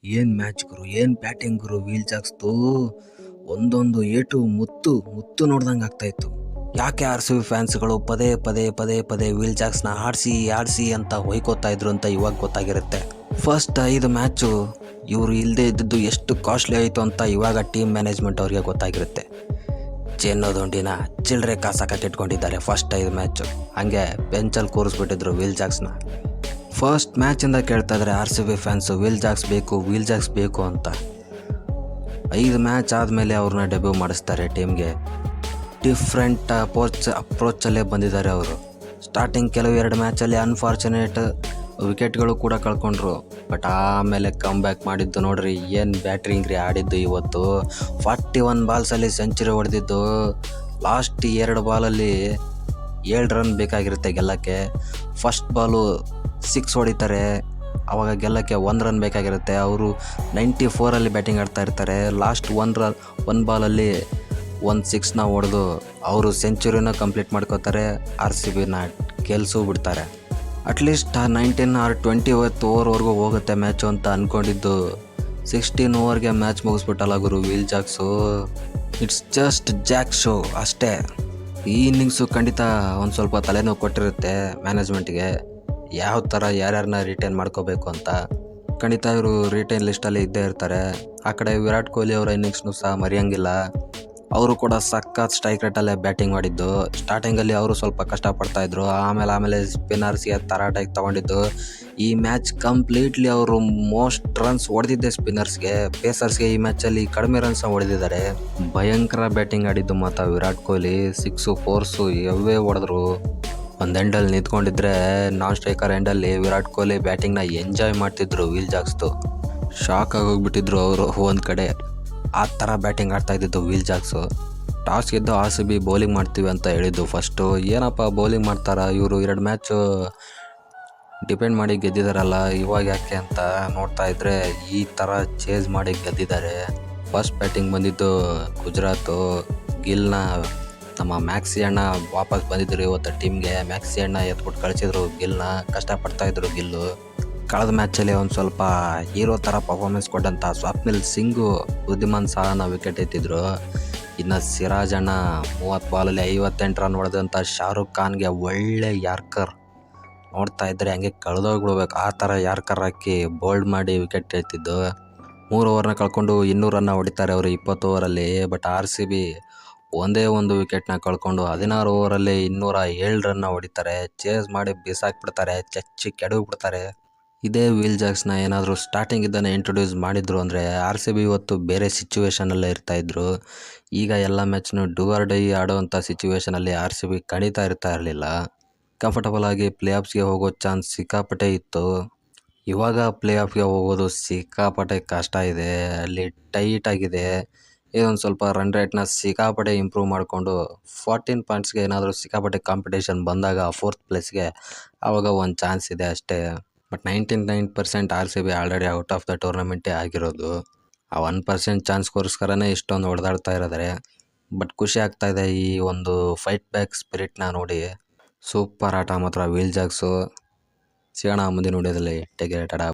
ಏನು ಮ್ಯಾಚ್ ಗುರು, ಏನು ಬ್ಯಾಟಿಂಗ್ ಗುರು ವೀಲ್ ಜಾಕ್ಸ್ದು. ಒಂದೊಂದು ಏಟು ಮುತ್ತು ಮುತ್ತು ನೋಡ್ದಂಗೆ ಆಗ್ತಾಯಿತ್ತು. ಯಾಕೆ ಆರ್ ಸಿ ಬಿ ಫ್ಯಾನ್ಸ್ಗಳು ಪದೇ ಪದೇ ಪದೇ ಪದೇ ವೀಲ್ ಜಾಕ್ಸ್ನ ಆಡಿಸಿ ಆಡಿಸಿ ಅಂತ ಹೊಯ್ಕೋತಾ ಇದ್ರು ಅಂತ ಇವಾಗ ಗೊತ್ತಾಗಿರುತ್ತೆ. ಫಸ್ಟ್ 5 ಮ್ಯಾಚು ಇವರು ಇಲ್ಲದೆ ಇದ್ದದ್ದು ಎಷ್ಟು ಕಾಸ್ಟ್ಲಿ ಆಯಿತು ಅಂತ ಇವಾಗ ಟೀಮ್ ಮ್ಯಾನೇಜ್ಮೆಂಟ್ ಅವ್ರಿಗೆ ಗೊತ್ತಾಗಿರುತ್ತೆ. ಚೆನ್ನೋದೊಂಡಿನ ಚಿಲ್ಲರೆ ಕಾಸಾಕಕ್ಕೆ ಇಟ್ಕೊಂಡಿದ್ದಾರೆ ಫಸ್ಟ್ 5 ಮ್ಯಾಚು. ಹಾಗೆ ಬೆಂಚಲ್ಲಿ ಕೂರಿಸ್ಬಿಟ್ಟಿದ್ರು ವೀಲ್ ಜಾಕ್ಸ್ನ. ಫಸ್ಟ್ ಮ್ಯಾಚಿಂದ ಕೇಳ್ತಾ ಇದ್ದಾರೆ R C B fans Will Jacks ಬೇಕು ಅಂತ. 5 ಮ್ಯಾಚ್ ಆದಮೇಲೆ ಅವ್ರನ್ನ ಡೆಬ್ಯೂ ಮಾಡಿಸ್ತಾರೆ ಟೀಮ್ಗೆ. ಡಿಫ್ರೆಂಟ್ ಅಪ್ರೋಚಲ್ಲೇ ಬಂದಿದ್ದಾರೆ ಅವರು. ಸ್ಟಾರ್ಟಿಂಗ್ ಕೆಲವು 2 ಮ್ಯಾಚಲ್ಲಿ ಅನ್ಫಾರ್ಚುನೇಟ್ ವಿಕೆಟ್ಗಳು ಕೂಡ ಕಳ್ಕೊಂಡ್ರು. ಬಟ್ ಆಮೇಲೆ ಕಮ್ ಬ್ಯಾಕ್ ಮಾಡಿದ್ದು ನೋಡ್ರಿ, ಏನು ಬ್ಯಾಟ್ರಿಂಗ್ ರೀ ಆಡಿದ್ದು ಇವತ್ತು. 41 ಬಾಲ್ಸಲ್ಲಿ ಸೆಂಚುರಿ ಹೊಡೆದಿದ್ದು. ಲಾಸ್ಟ್ 2 ಬಾಲಲ್ಲಿ 7 ರನ್ ಬೇಕಾಗಿರುತ್ತೆ ಗೆಲ್ಲಕ್ಕೆ. ಫಸ್ಟ್ ಬಾಲು 6 ಹೊಡಿತಾರೆ, ಆವಾಗ ಗೆಲ್ಲಕ್ಕೆ 1 ರನ್ ಬೇಕಾಗಿರುತ್ತೆ. ಅವರು 94 ಬ್ಯಾಟಿಂಗ್ ಆಡ್ತಾ ಇರ್ತಾರೆ. ಲಾಸ್ಟ್ 1 ಬಾಲಲ್ಲಿ 1 6ನ ಹೊಡೆದು ಅವರು ಸೆಂಚುರಿನ ಕಂಪ್ಲೀಟ್ ಮಾಡ್ಕೋತಾರೆ. ಆರ್ ಸಿ ಬಿನ ಗೆಲ್ಸೂ ಬಿಡ್ತಾರೆ. ಅಟ್ಲೀಸ್ಟ್ 19 or 20 ಓವರ್ವರೆಗೂ ಹೋಗುತ್ತೆ ಮ್ಯಾಚು ಅಂತ ಅಂದ್ಕೊಂಡಿದ್ದು 16 ಓವರ್ಗೆ ಮ್ಯಾಚ್ ಮುಗಿಸ್ಬಿಟ್ಟಲ್ಲ ಗುರು Will Jacks. It's just Jack show ಅಷ್ಟೇ. ಈ ಇನ್ನಿಂಗ್ಸು ಖಂಡಿತ ಒಂದು ಸ್ವಲ್ಪ ತಲೆನೋವು ಕೊಟ್ಟಿರುತ್ತೆ ಮ್ಯಾನೇಜ್ಮೆಂಟ್ಗೆ, ಯಾವ ಥರ ಯಾರ್ಯಾರನ್ನ ರಿಟೈನ್ ಮಾಡ್ಕೋಬೇಕು ಅಂತ. ಖಂಡಿತ ಇವರು ರಿಟೈನ್ ಲಿಸ್ಟಲ್ಲಿ ಇದ್ದೇ ಇರ್ತಾರೆ. ಆ ಕಡೆ ವಿರಾಟ್ ಕೊಹ್ಲಿ ಅವರ ಇನ್ನಿಂಗ್ಸ್ನು ಸಹ ಮರೆಯೋಂಗಿಲ್ಲ. ಅವರು ಕೂಡ ಸಖತ್ ಸ್ಟ್ರೈಕ್ ರೇಟಲ್ಲೇ ಬ್ಯಾಟಿಂಗ್ ಮಾಡಿದ್ದು. ಸ್ಟಾರ್ಟಿಂಗಲ್ಲಿ ಅವರು ಸ್ವಲ್ಪ ಕಷ್ಟಪಡ್ತಾಯಿದ್ರು, ಆಮೇಲೆ ಸ್ಪಿನ್ನರ್ಸ್ಗೆ ತರಾಟೆಗೆ ತೊಗೊಂಡಿದ್ದು. ಈ ಮ್ಯಾಚ್ ಕಂಪ್ಲೀಟ್ಲಿ ಅವರು ಮೋಸ್ಟ್ ರನ್ಸ್ ಹೊಡೆದಿದ್ದೆ ಸ್ಪಿನ್ನರ್ಸ್ಗೆ. ಪೇಸರ್ಸ್ಗೆ ಈ ಮ್ಯಾಚಲ್ಲಿ ಕಡಿಮೆ ರನ್ಸ್ ಹೊಡೆದಿದ್ದಾರೆ. ಭಯಂಕರ ಬ್ಯಾಟಿಂಗ್ ಆಡಿದ್ದು ಮಾತ್ರ ವಿರಾಟ್ ಕೊಹ್ಲಿ. 6 4 ಎವೇ ಹೊಡೆದ್ರು. ಒಂದು ಎಂಡಲ್ಲಿ ನಿಂತ್ಕೊಂಡಿದ್ರೆ ನಾನ್ ಸ್ಟ್ರೈಕರ್ ಎಂಡಲ್ಲಿ ವಿರಾಟ್ ಕೊಹ್ಲಿ ಬ್ಯಾಟಿಂಗ್ನ ಎಂಜಾಯ್ ಮಾಡ್ತಿದ್ರು ವೀಲ್ ಜಾಕ್ಸ್ದು. ಶಾಕ್ ಆಗೋಗ್ಬಿಟ್ಟಿದ್ರು ಅವರು ಒಂದು ಕಡೆ. ಆ ಥರ ಬ್ಯಾಟಿಂಗ್ ಆಡ್ತಾ ಇದ್ದಿದ್ದು ವೀಲ್ ಜಾಕ್ಸು. ಟಾಸ್ ಗೆದ್ದು ಆರ್ ಸಿ ಬಿ ಬೌಲಿಂಗ್ ಮಾಡ್ತೀವಿ ಅಂತ ಹೇಳಿದ್ದು ಫಸ್ಟು. ಏನಪ್ಪ ಬೌಲಿಂಗ್ ಮಾಡ್ತಾರಾ ಇವರು, 2 ಮ್ಯಾಚು ಡಿಪೆಂಡ್ ಮಾಡಿ ಗೆದ್ದಿದ್ದಾರಲ್ಲ, ಇವಾಗ ಯಾಕೆ ಅಂತ ನೋಡ್ತಾ ಇದ್ದರೆ ಈ ಥರ ಚೇಸ್ ಮಾಡಿ ಗೆದ್ದಿದ್ದಾರೆ. ಫಸ್ಟ್ ಬ್ಯಾಟಿಂಗ್ ಬಂದಿದ್ದು ಗುಜರಾತು. ಗಿಲ್ನ ನಮ್ಮ ಮ್ಯಾಕ್ಸಿ ಅಣ್ಣ ವಾಪಸ್ ಬಂದಿದ್ದರು ಇವತ್ತು ಟೀಮ್ಗೆ. ಮ್ಯಾಕ್ಸಿ ಅಣ್ಣ ಎತ್ಬಿಟ್ಟು ಕಳಿಸಿದ್ರು ಗಿಲ್ನ. ಕಷ್ಟಪಡ್ತಾಯಿದ್ರು ಗಿಲ್ಲು. ಕಳೆದ ಮ್ಯಾಚಲ್ಲಿ ಒಂದು ಸ್ವಲ್ಪ ಹೀರೋ ಥರ ಪರ್ಫಾರ್ಮೆನ್ಸ್ ಕೊಟ್ಟಂಥ ಸ್ವಪ್ನಿಲ್ ಸಿಂಗು ಬುದ್ಧಿಮಾನ್ ಸಾಹನ ವಿಕೆಟ್ ಎತ್ತಿದ್ರು. ಇನ್ನು ಸಿರಾಜ್ ಅಣ್ಣ 30 ಬಾಲಲ್ಲಿ 58 ರನ್ ಹೊಡೆದಂಥ ಶಾರುಖ್ ಖಾನ್ಗೆ ಒಳ್ಳೆ ಯಾರ್ಕರ್. ನೋಡ್ತಾ ಇದ್ದರೆ ಹಂಗೆ ಕಳೆದೋಗ್ಬಿಡ್ಬೇಕು ಆ ಥರ ಯಾರ್ಕರ್ ಹಾಕಿ ಬೋಲ್ಡ್ ಮಾಡಿ ವಿಕೆಟ್ ಎತ್ತಿದ್ದು. 3 ಓವರ್ನ ಕಳ್ಕೊಂಡು 200 ರನ್ನ ಹೊಡಿತಾರೆ ಅವರು 20 ಓವರಲ್ಲಿ. ಬಟ್ ಆರ್ ಸಿ ಬಿ ಒಂದೇ ಒಂದು ವಿಕೆಟ್ನ ಕಳ್ಕೊಂಡು 16 ಓವರಲ್ಲಿ 207 ರನ್ನ ಹೊಡಿತಾರೆ. ಚೇಸ್ ಮಾಡಿ ಬಿಸಾಕ್ಬಿಡ್ತಾರೆ, ಚಚ್ಚಿ ಕೆಡವಿಬಿಡ್ತಾರೆ. ಇದೇ ವೀಲ್ ಜಾಕ್ಸ್ನ ಏನಾದರೂ ಸ್ಟಾರ್ಟಿಂಗಿಂದನೇ ಇಂಟ್ರೊಡ್ಯೂಸ್ ಮಾಡಿದ್ರು ಅಂದರೆ ಆರ್ ಸಿ ಬಿ ಇವತ್ತು ಬೇರೆ ಸಿಚುವೇಷನಲ್ಲೇ ಇರ್ತಾಯಿದ್ರು. ಈಗ ಎಲ್ಲ ಮ್ಯಾಚ್ನು ಡೂ ಆರ್ ಡೈ ಆಡೋವಂಥ ಸಿಚುವೇಷನಲ್ಲಿ ಆರ್ ಸಿ ಬಿ ಖಂಡಿತ ಇರಲಿಲ್ಲ. ಕಂಫರ್ಟಬಲ್ ಆಗಿ ಪ್ಲೇ ಆಫ್ಸ್ಗೆ ಹೋಗೋ ಚಾನ್ಸ್ ಸಿಕ್ಕಾಪಟ್ಟೆ ಇತ್ತು. ಇವಾಗ ಪ್ಲೇ ಆಫ್ಗೆ ಹೋಗೋದು ಸಿಕ್ಕಾಪಟ್ಟೆ ಕಷ್ಟ ಇದೆ. ಅಲ್ಲಿ ಟೈಟ್ ಆಗಿದೆ. ಇದೊಂದು ಸ್ವಲ್ಪ ರನ್ ರೇಟ್ನ ಸಿಕ್ಕಾಪಟ್ಟೆ ಇಂಪ್ರೂವ್ ಮಾಡಿಕೊಂಡು 14 ಪಾಯಿಂಟ್ಸ್ಗೆ ಏನಾದರೂ ಸಿಕ್ಕಾಪಟ್ಟೆ ಕಾಂಪಿಟೇಷನ್ ಬಂದಾಗ 4th ಪ್ಲೇಸ್ಗೆ ಆವಾಗ ಒಂದು ಚಾನ್ಸ್ ಇದೆ ಅಷ್ಟೇ. But 99% R C B already out of the ಟೂರ್ನಮೆಂಟೇ ಆಗಿರೋದು. ಆ 1% ಚಾನ್ಸ್ಗೋಸ್ಕರನೇ ಇಷ್ಟೊಂದು ಹೊಡೆದಾಡ್ತಾ ಇರೋದ್ರೆ. ಬಟ್ ಖುಷಿ ಆಗ್ತಾಯಿದೆ ಈ ಒಂದು ಫೈಟ್ ಬ್ಯಾಕ್ ಸ್ಪಿರಿಟ್ನ ನೋಡಿ. ಸೂಪರ್ ಆಟ ಮಾತ್ರ ವೀಲ್ ಜಾಕ್ಸು. ಸಿಗೋಣ ಮುಂದಿನ ವಿಡಿಯೋದಲ್ಲಿ. Take care, Tata.